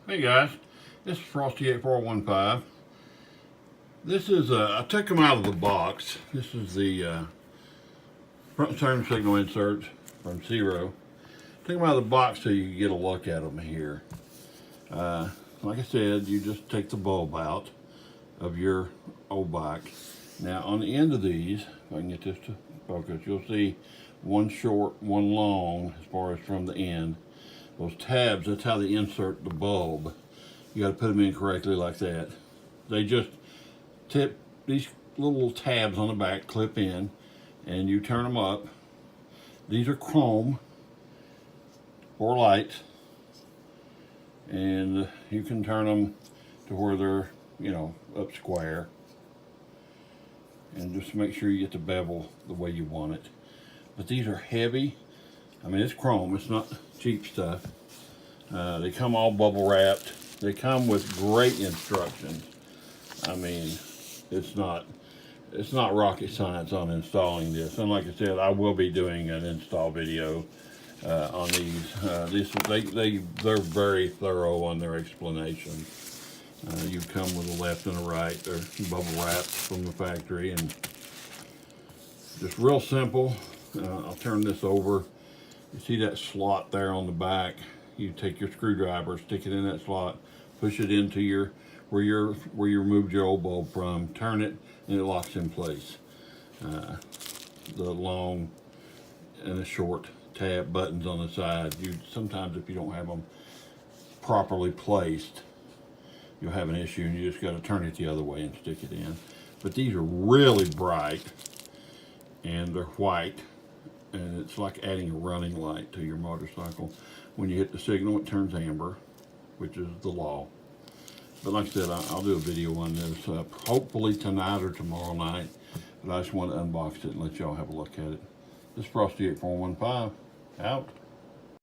Hey guys, this is Frosty 8415. This is I took them out of the box. This is the front turn signal inserts from Ciro. Took them out of the box so you can get a look at them here. Like I said, you just take the bulb out of your old bike. Now on the end of these, if I can get this to focus, you'll see one short, one long as far as from the end. Those tabs, that's how they insert the bulb. You got to put them in correctly like that. They just tip these little tabs on the back, clip in, and you turn them up. These are chrome or lights, and you can turn them to where they're, up square. And just make sure you get the bevel the way you want it. But these are heavy. I mean, it's chrome, it's not cheap stuff. They come all bubble wrapped. They come with great instructions. I mean, it's not rocket science on installing this. And like I said, I will be doing an install video on these. They're very thorough on their explanation. You come with a left and a right. They're bubble wrapped from the factory, and just real simple. I'll turn this over. You see that slot there on the back? You take your screwdriver, stick it in that slot, push it into where you removed your old bulb from, turn it, and it locks in place. The long and the short tab buttons on the side. Sometimes if you don't have them properly placed, you'll have an issue, and you just got to turn it the other way and stick it in. But these are really bright, and they're white. And it's like adding a running light to your motorcycle. When you hit the signal, it turns amber, which is the law. But like I said, I'll do a video on this hopefully tonight or tomorrow night. But I just want to unbox it and let y'all have a look at it. This is Frosty 8415 out.